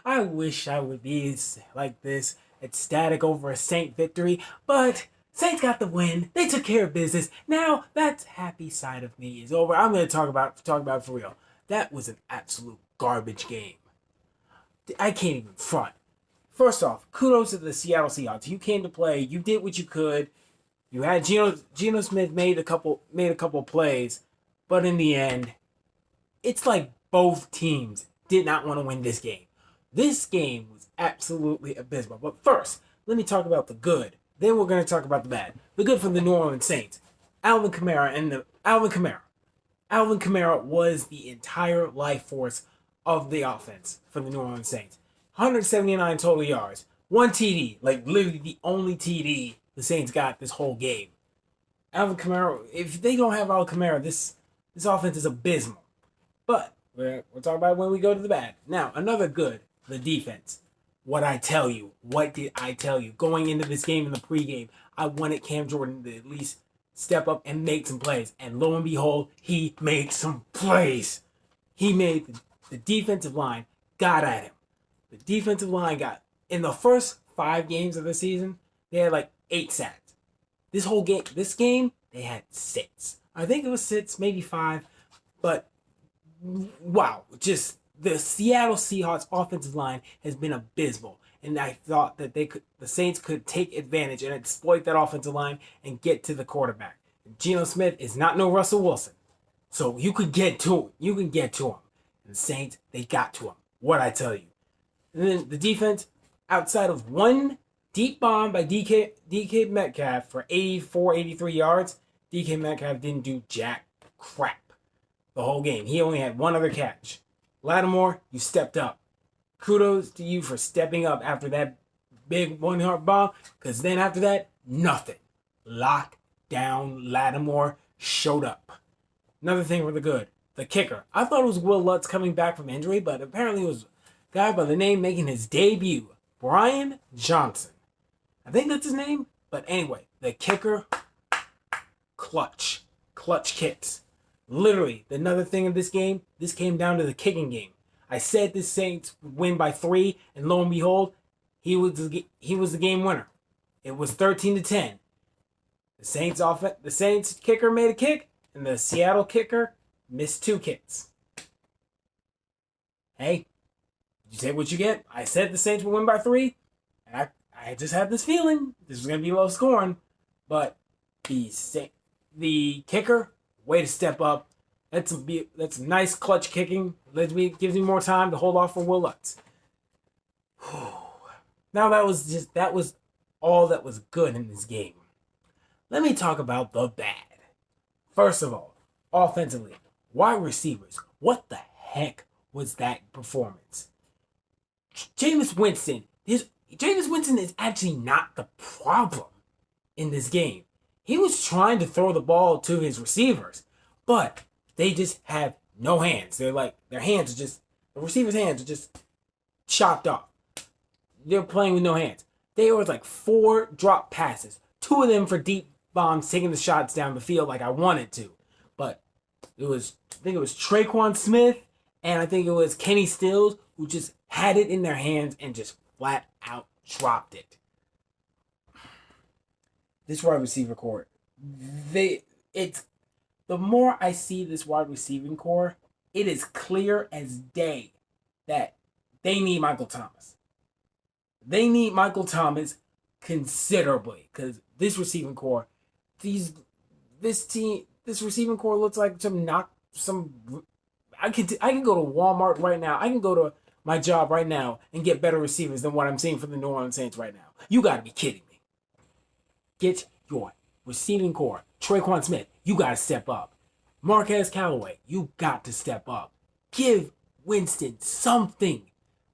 I wish I would be like this, ecstatic over a Saint victory, but Saints got the win. They took care of business. Now that happy side of me is over. I'm going to talk about it for real. That was an absolute garbage game. I can't even front. First off, kudos to the Seattle Seahawks. You came to play. You did what you could. You had Geno Smith made a couple plays, but in the end, it's like both teams did not want to win this game. This game was absolutely abysmal. But first, let me talk about the good. Then we're going to talk about the bad. The good from the New Orleans Saints. Alvin Kamara. Alvin Kamara was the entire life force of the offense for the New Orleans Saints. 179 total yards, one TD, like literally the only TD the Saints got this whole game. Alvin Kamara, if they don't have Alvin Kamara, this offense is abysmal. But we'll talk about it when we go to the bad. Now, another good, the defense. What did I tell you? Going into this game in the pregame, I wanted Cam Jordan to at least step up and make some plays. And lo and behold, he made some plays. He made the defensive line got at him. The defensive line got, in the first 5 games of the season, they had like 8 sacks. This game, they had 6. I think it was 6, maybe 5. But wow, just the Seattle Seahawks offensive line has been abysmal. And I thought that the Saints could take advantage and exploit that offensive line and get to the quarterback. Geno Smith is not no Russell Wilson. So you could get to him. You can get to him. And the Saints, they got to him. What I tell you. And then the defense, outside of one deep bomb by DK Metcalf for 84, 83 yards, DK Metcalf didn't do jack crap the whole game. He only had one other catch. Lattimore, you stepped up. Kudos to you for stepping up after that big 1-yard bomb, because then after that, nothing. Lock down Lattimore showed up. Another thing for the good, the kicker. I thought it was Will Lutz coming back from injury, but apparently it was a guy by the name making his debut, Brian Johnson. I think that's his name, but anyway, the kicker, clutch kicks. Literally, another thing in this game, this came down to the kicking game. I said the Saints would win by 3, and lo and behold, he was the game winner. It was 13-10. The Saints kicker made a kick, and the Seattle kicker missed 2 kicks. Hey, you take what you get. I said the Saints would win by 3, and I just had this feeling this was going to be low scoring, but the kicker, way to step up. That's some nice clutch kicking. Gives me more time to hold off for Will Lutz. Now that was all that was good in this game. Let me talk about the bad. First of all, offensively, wide receivers. What the heck was that performance? Jameis Winston is actually not the problem in this game. He was trying to throw the ball to his receivers, but they just have no hands. The receivers' hands are just chopped off. They're playing with no hands. There was like 4 drop passes, 2 of them for deep bombs, taking the shots down the field like I wanted to. But I think it was Traquan Smith and I think it was Kenny Stills who just had it in their hands and just flat out dropped it. This wide receiver core, the more I see this wide receiving core, it is clear as day that they need Michael Thomas. They need Michael Thomas considerably because this receiving core, this receiving core looks like I can go to Walmart right now. I can go to my job right now and get better receivers than what I'm seeing from the New Orleans Saints right now. You got to be kidding me. Get your receiving core. Traquan Smith, you got to step up. Marquez Callaway, you got to step up. Give Winston something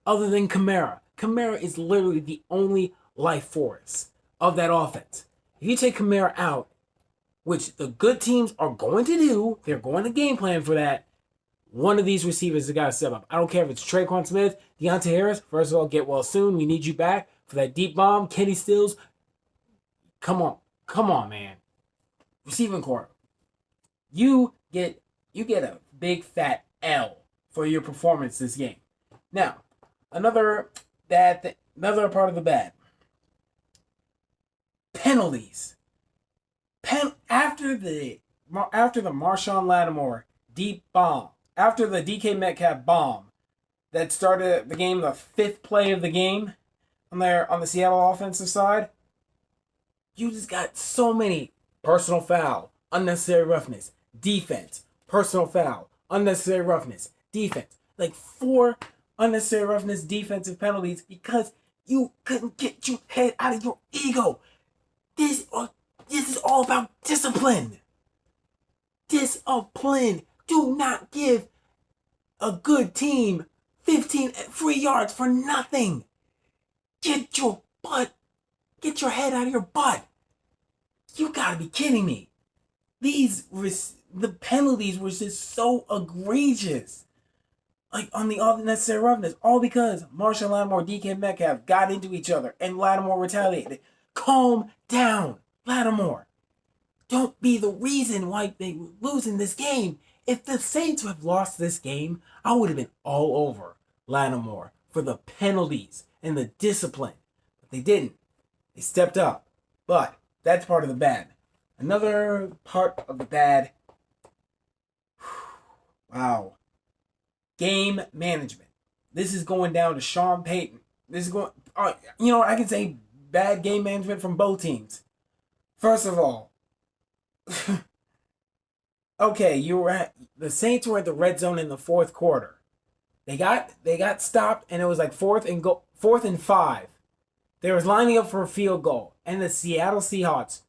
other than Kamara. Kamara is literally the only life force of that offense. If you take Kamara out, which the good teams are going to do, they're going to game plan for that, one of these receivers has got to step up. I don't care if it's Traquan Smith, Deontay Harris. First of all, get well soon. We need you back for that deep bomb. Kenny Stills. Come on, man. Receiving core. You get a big fat L for your performance this game. Now, another part of the bad. Penalties. After the Marshawn Lattimore deep bomb, after the DK Metcalf bomb that started the game, the 5th play of the game on the Seattle offensive side, you just got so many personal foul, unnecessary roughness, defense, personal foul, unnecessary roughness, defense. Like 4 unnecessary roughness defensive penalties because you couldn't get your head out of your ego. This is all about discipline. Discipline. Do not give a good team 15 free yards for nothing. Get your head out of your butt. You gotta be kidding me. The penalties were just so egregious. Like on the unnecessary roughness. All because Marshawn Lattimore and DK Metcalf got into each other and Lattimore retaliated. Calm down, Lattimore. Don't be the reason why they were losing this game. If the Saints would have lost this game, I would have been all over Lattimore for the penalties and the discipline. But they didn't. They stepped up. But that's part of the bad. Another part of the bad. Wow. Game management. This is going down to Sean Payton. This is going. I can say bad game management from both teams. First of all, okay, the Saints were at the red zone in the 4th quarter. They got stopped, and it was like 4th and 5. They was lining up for a field goal, and the Seattle Seahawks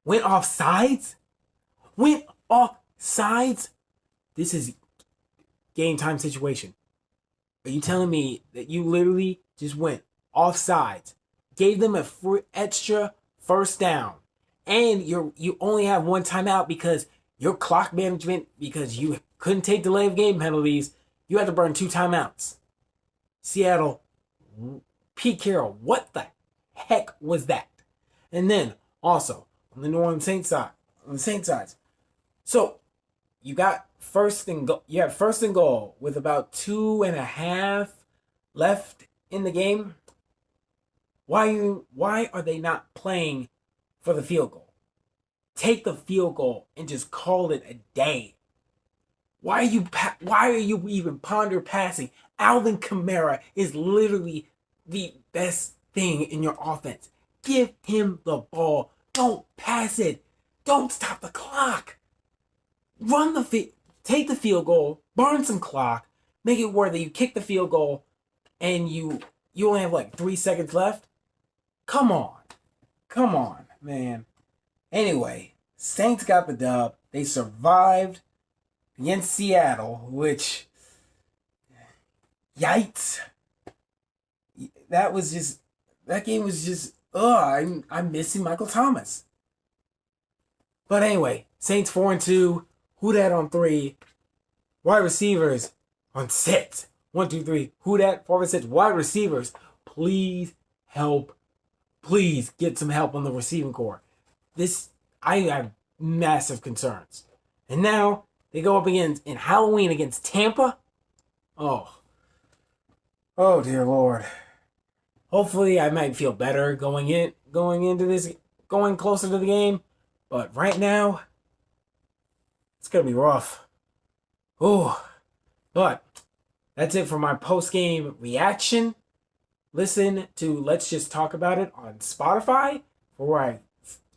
went off sides. This is game time situation. Are you telling me that you literally just went off sides, gave them a extra first down, and you only have 1 timeout because your clock management, because you couldn't take delay of game penalties, you had to burn 2 timeouts. Seattle, Pete Carroll, what the heck was that? And then also on the New Orleans Saints side, so you got first and goal with about 2.5 left in the game. Why are they not playing for the field goal? Take the field goal and just call it a day. Why are you even ponder passing? Alvin Kamara is literally the best thing in your offense. Give him the ball. Don't pass it. Don't stop the clock. Take the field goal, burn some clock, make it where that you kick the field goal, and you only have like 3 seconds left. Come on, man. Anyway, Saints got the dub. They survived against Seattle, which, yikes. That game was just, I'm missing Michael Thomas. But anyway, Saints 4-2, who dat on 3, wide receivers on 6. 1, 2, 3, who dat, 4, 6, wide receivers. Please help. Please get some help on the receiving corps. I have massive concerns. And now they go up against in Halloween against Tampa. Oh dear Lord. Hopefully I might feel better going closer to the game. But right now, it's going to be rough. But that's it for my post-game reaction. Listen to Let's Just Talk About It on Spotify, where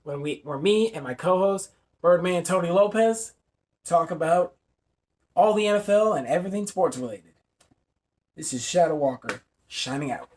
me and my co-host, Birdman Tony Lopez, talk about all the NFL and everything sports related. This is Shadow Walker signing out.